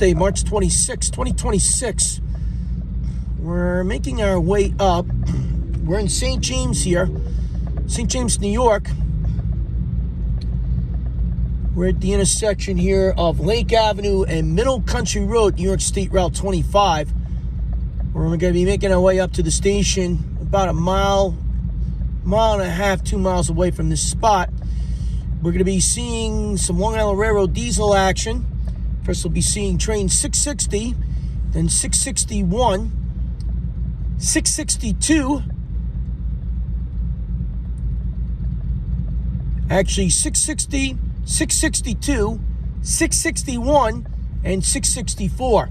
Thursday, March 26, 2026. We're making our way up. We're in St. James here, St. James, New York. We're at the intersection here of Lake Avenue and Middle Country Road, New York State Route 25. We're going to be making our way up to the station about a mile and a half, 2 miles away from this spot. We're going to be seeing some Long Island Railroad diesel action. First, we'll be seeing train 660, then 661, 662, actually 660, 662, 661, and 664.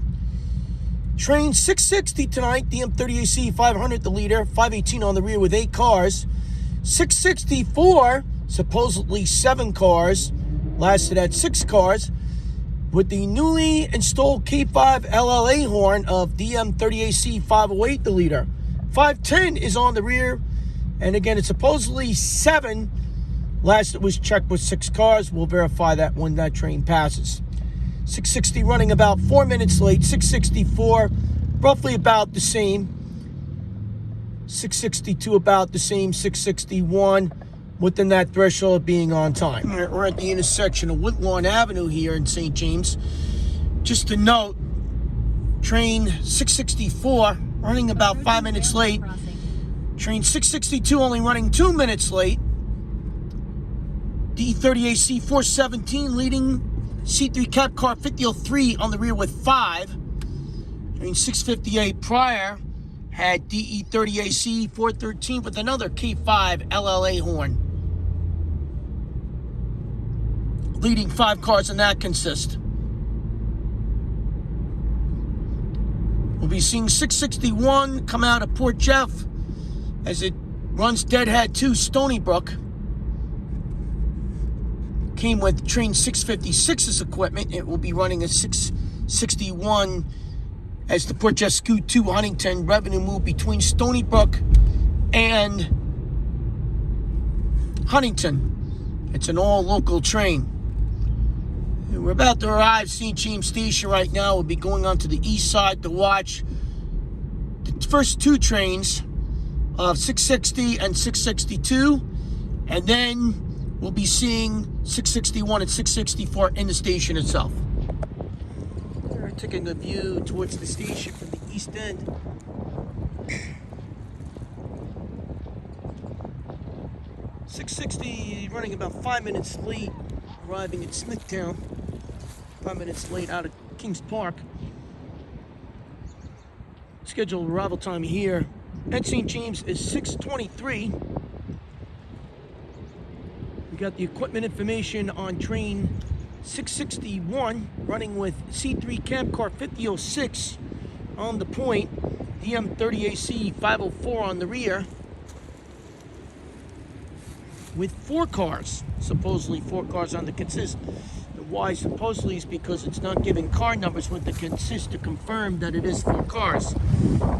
Train 660 tonight, DM30AC 500 the leader, 518 on the rear with 8 cars. 664, supposedly 7 cars, lasted at 6 cars, with the newly installed K5LLA horn of DM30AC 508 the leader. 510 is on the rear, and again, it's supposedly 7. Last it was checked with 6 cars. We'll verify that when that train passes. 660 running about 4 minutes late. 664, roughly about the same. 662 about the same. 661 within that threshold of being on time. We're at the intersection of Woodlawn Avenue here in St. James. Just to note, train 664 running about 5 minutes late. Train 662 only running 2 minutes late. D30AC 417 leading C3 cab car 5003 on the rear with 5. Train 658 prior had DE30AC 413 with another K5LLA horn. Leading 5 cars in that consist. We'll be seeing 661 come out of Port Jeff as it runs deadhead to Stony Brook. Came with train 656's equipment. It will be running a 661 as the Port Jeff Scoot to Huntington. Revenue move between Stony Brook and Huntington. It's an all-local train. We're about to arrive St. James Station right now. We'll be going on to the east side to watch the first 2 trains of 660 and 662, and then we'll be seeing 661 and 664 in the station itself. We're taking a view towards the station from the east end. .660 running about 5 minutes late, arriving at Smithtown. 5 minutes late out of Kings Park. Scheduled arrival time here at St. James is 6:23. We got the equipment information on train 661 running with C3 cab car 5006 on the point, DM30AC 504 on the rear, with 4 cars, supposedly 4 cars on the consist. The why supposedly is because it's not giving car numbers with the consist to confirm that it is 4 cars.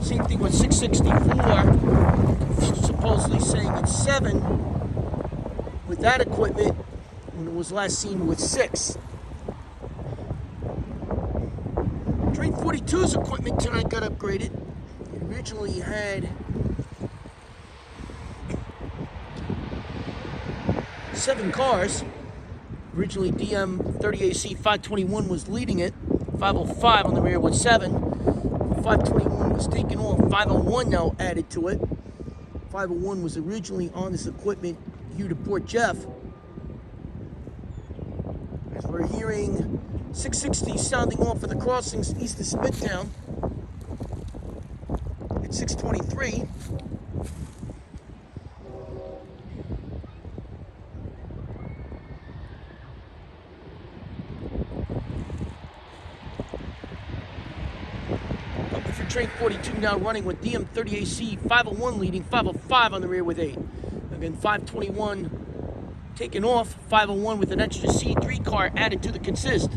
Same thing with 664, supposedly saying it's 7 with that equipment when it was last seen with 6. Train 42's equipment tonight got upgraded. It originally had 7 cars. Originally DM30AC 521 was leading it. 505 on the rear with 7. 521 was taken off. 501 now added to it. 501 was originally on this equipment here to Port Jeff. As we're hearing 660 sounding off for the crossings east of Smithtown at 623. For train 42 now running with DM30AC 501 leading, 505 on the rear with 8. Again, 521 taken off, 501 with an extra C3 car added to the consist.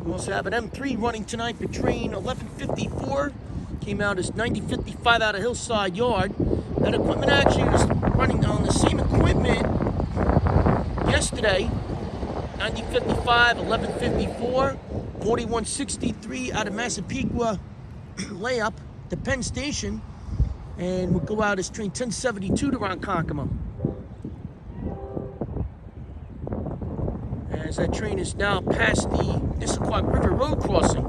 We also have an M3 running tonight for train 1154. Came out as 9055 out of Hillside Yard. That equipment actually was running on the same equipment yesterday 9055, 1154, 4163 out of Massapequa layup to Penn Station. And we'll go out as train 1072 to Ronkonkoma. As that train is now past the Issaquah River Road crossing.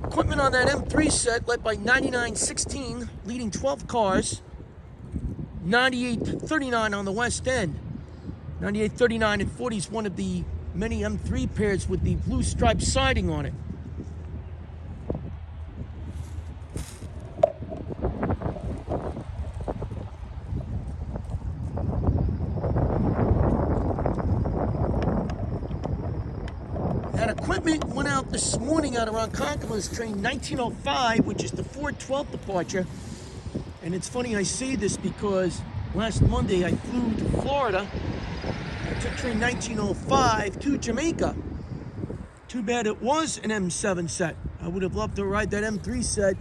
Equipment on that M3 set led by 9916, leading 12 cars. 9839 on the west end. 9839 and 40 is one of the many M3 pairs with the blue striped siding on it. That equipment went out this morning out of Ronkonkoma's train 1905, which is the 412 departure. And it's funny I say this because last Monday I flew to Florida. I took train 1905 to Jamaica. Too bad it was an M7 set. I would have loved to ride that M3 set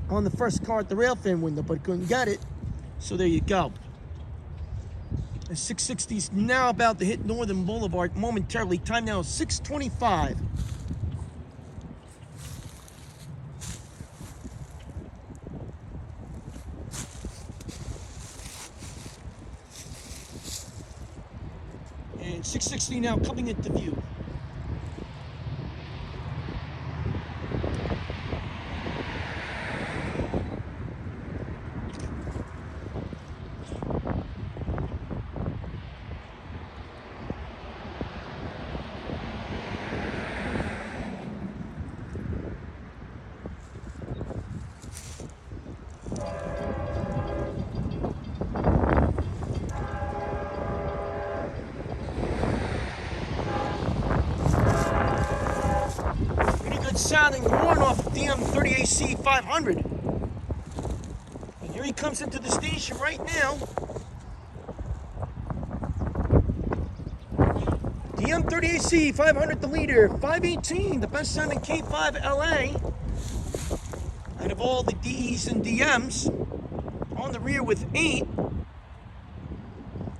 on the first car at the rail fan window, but couldn't get it. So there you go. The 660 is now about to hit Northern Boulevard momentarily. Time now is 6:25. And 660 now coming into view. Sounding horn off of DM30AC 500. And here he comes into the station right now. DM30AC 500 the leader, 518 the best sounding K5LLA out of all the DEs and DMs. On the rear with 8.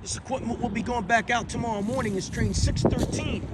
This equipment will be going back out tomorrow morning as train 613.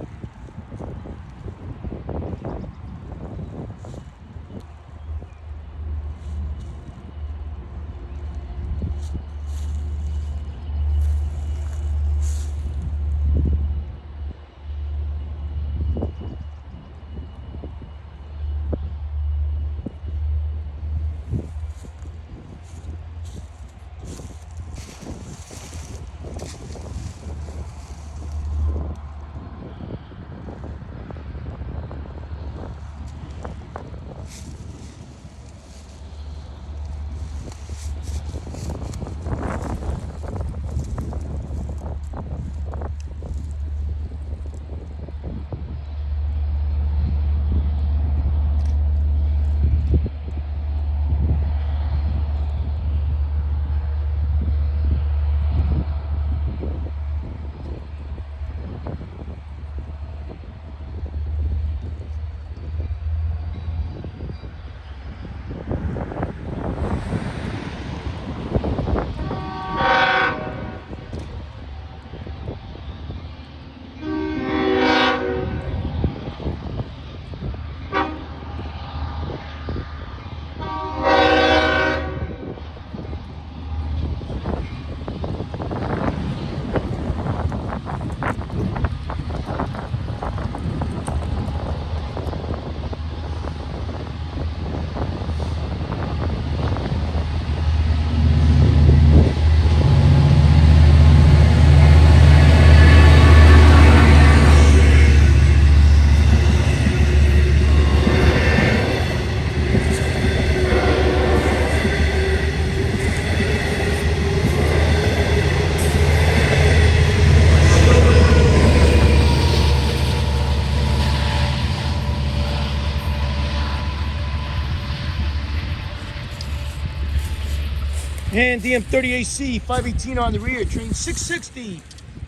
And DM30AC 518 on the rear, train 660,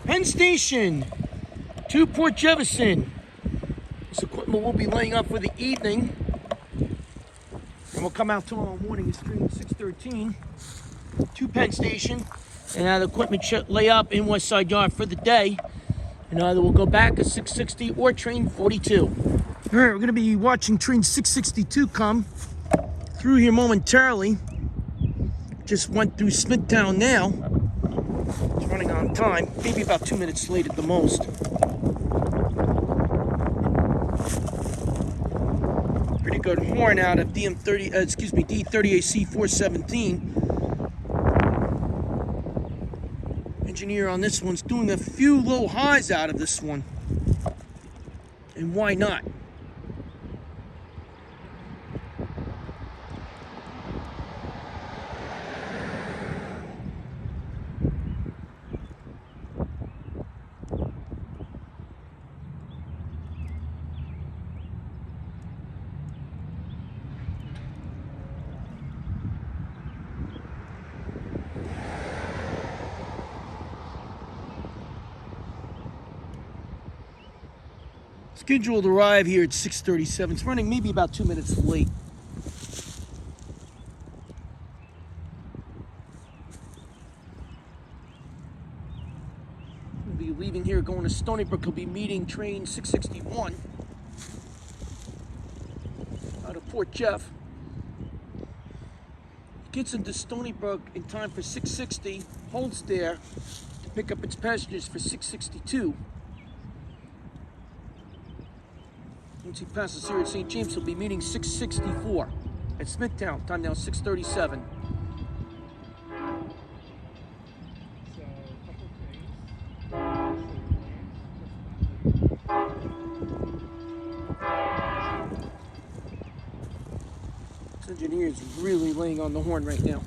Penn Station to Port Jefferson. This equipment will be laying up for the evening. And we'll come out tomorrow morning as train 613 to Penn Station. And the equipment should lay up in West Side Yard for the day. And either we'll go back at 660 or train 42. All right, we're going to be watching train 662 come through here momentarily. Just went through Smithtown now. It's running on time, maybe about 2 minutes late at the most. Pretty good horn out of D30AC 417. Engineer on this one's doing a few low highs out of this one. And why not? Scheduled to arrive here at 6:37. It's running maybe about 2 minutes late. We'll be leaving here going to Stony Brook. He'll be meeting train 661 out of Port Jeff. Gets into Stony Brook in time for 660. Holds there to pick up its passengers for 662. Once he passes here at St. James, he'll be meeting 664 at Smithtown. Time now 6:37. This engineer is really laying on the horn right now.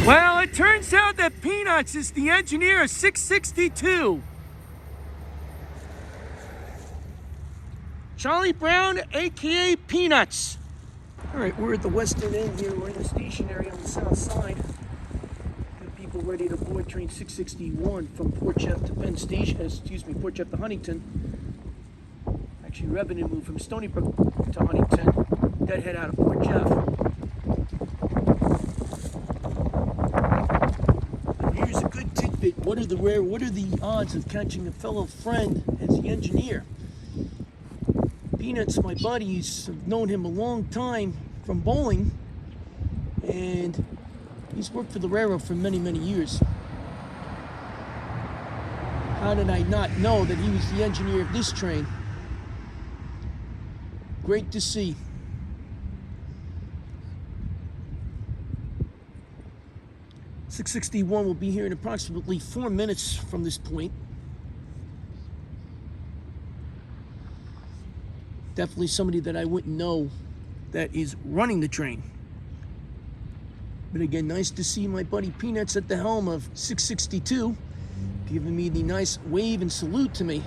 Well, it turns out that Peanuts is the engineer of 662. Charlie Brown, aka Peanuts. All right, we're at the western end here. We're in the station area on the south side. Got people ready to board train 661 from Port Jeff to Penn Station. Port Jeff to Huntington. Actually, revenue moved from Stony Brook to Huntington. Deadhead out of Port Jeff. Here's a good tidbit. What are the odds of catching a fellow friend as the engineer? Peanuts, my buddies, have known him a long time from bowling, and he's worked for the railroad for many, many years. How did I not know that he was the engineer of this train? Great to see. .661 will be here in approximately 4 minutes from this point. Definitely somebody that I wouldn't know that is running the train. But again, nice to see my buddy Peanuts at the helm of 662, giving me the nice wave and salute to me.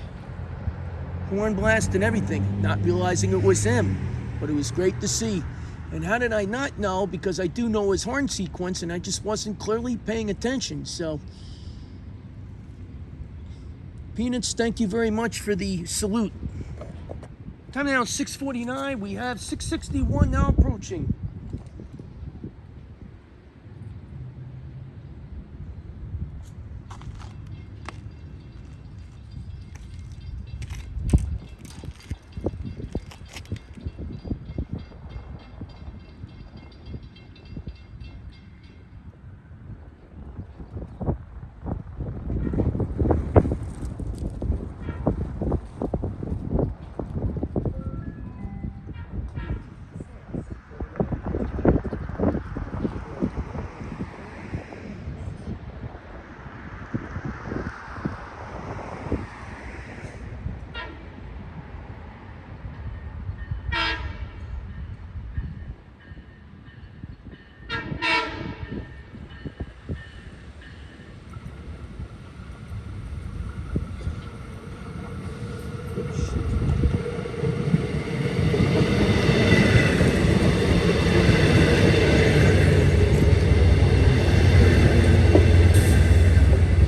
Horn blast and everything, not realizing it was him, but it was great to see. And how did I not know? Because I do know his horn sequence and I just wasn't clearly paying attention. So, Peanuts, thank you very much for the salute. Time now 6:49. We have 661 now approaching.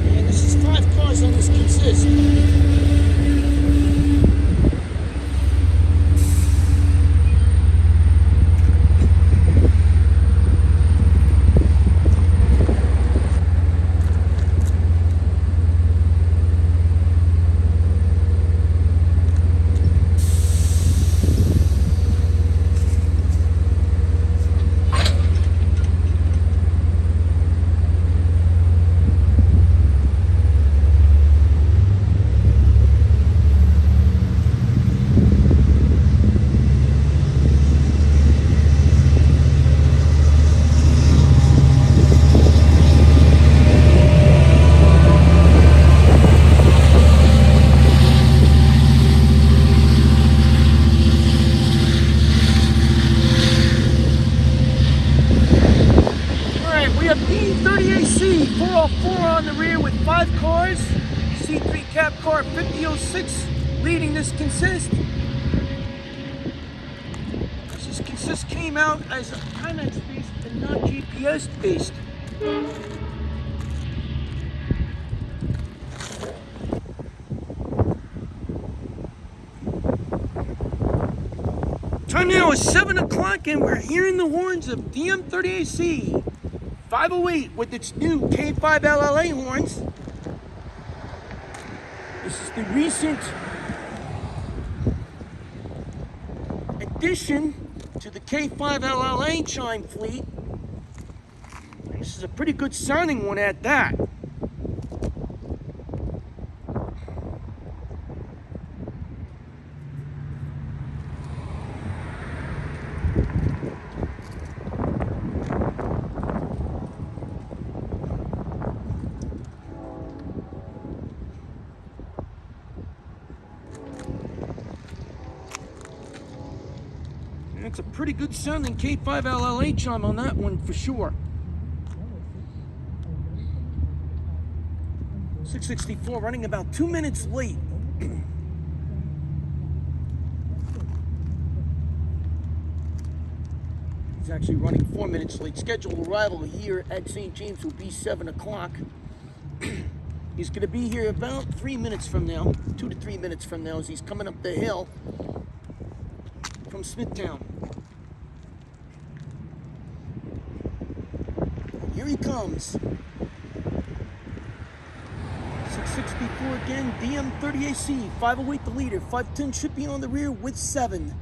And this is 5 cars on this consist. C30AC 404 on the rear with 5 cars. C3 cab car 5006 leading this consist. This consist came out as Timex based and not GPS based. Time now is 7 o'clock and we're hearing the horns of DM30AC 508 with its new K5LLA horns. This is the recent addition to the K5LLA Chime fleet. And this is a pretty good sounding one at that. That's a pretty good sounding K5LLA chime on that one for sure. 664 running about 2 minutes late. He's actually running 4 minutes late. Scheduled arrival here at St. James will be 7 o'clock. He's going to be here about 3 minutes from now, 2 to 3 minutes from now, as he's coming up the hill from Smithtown. Here he comes. 664 again, DM30AC, 508 the leader, 510 should be on the rear with 7.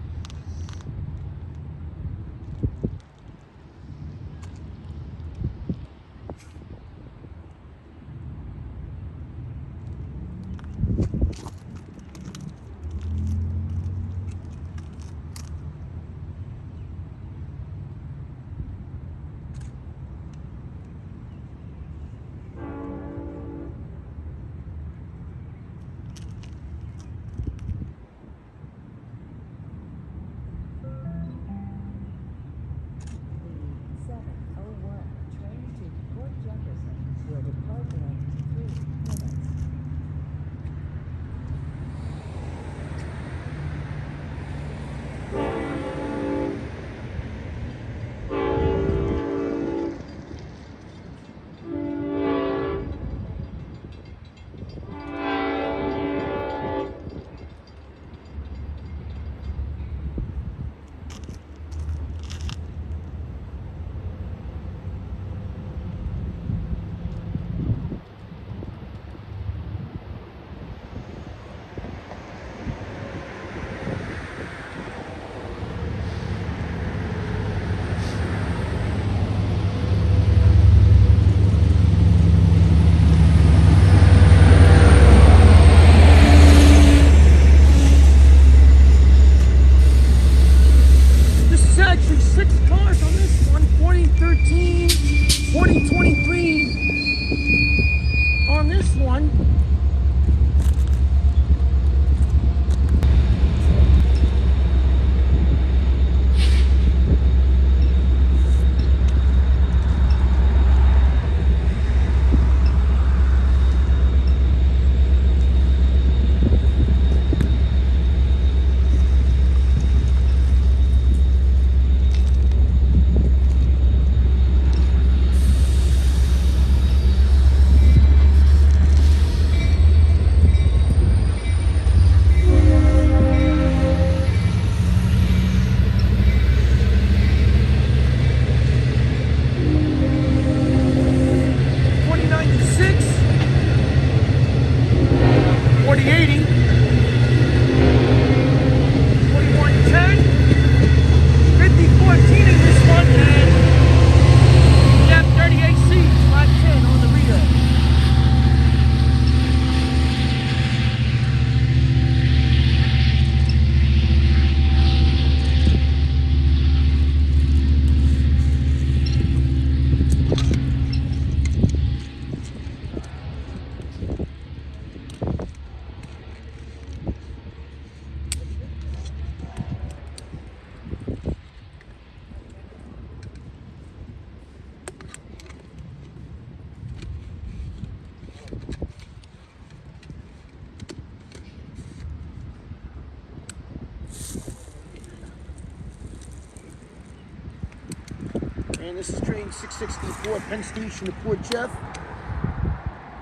And this is train 664, Penn Station to Port Jeff.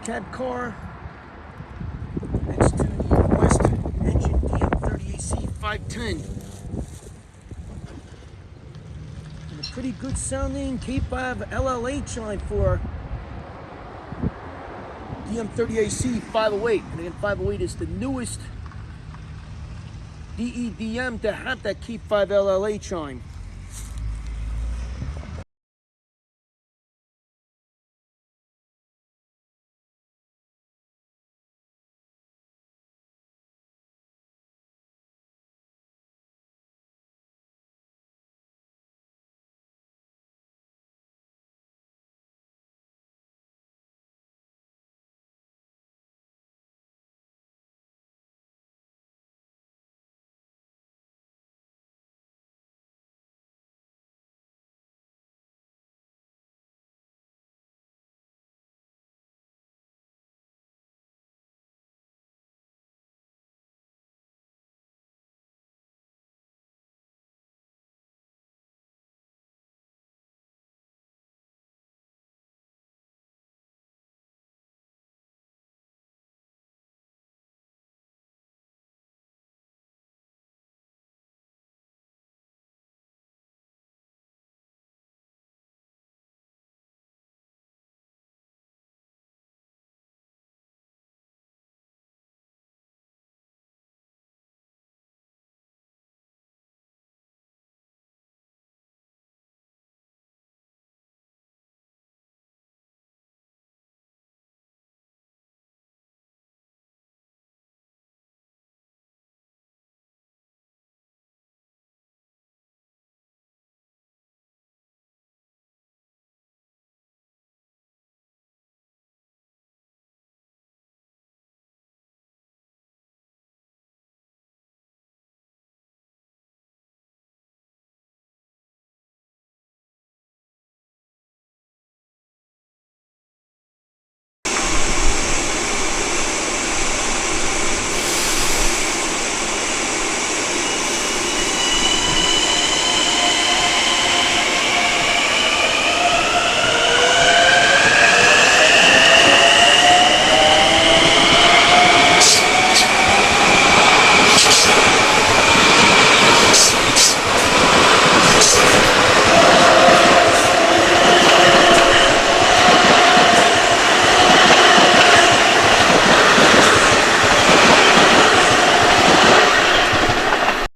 Cab car. Next to the West engine DM30AC 510. And a pretty good sounding K5LLA chime for DM30AC 508. And again, 508 is the newest DEDM to have that K5LLA chime.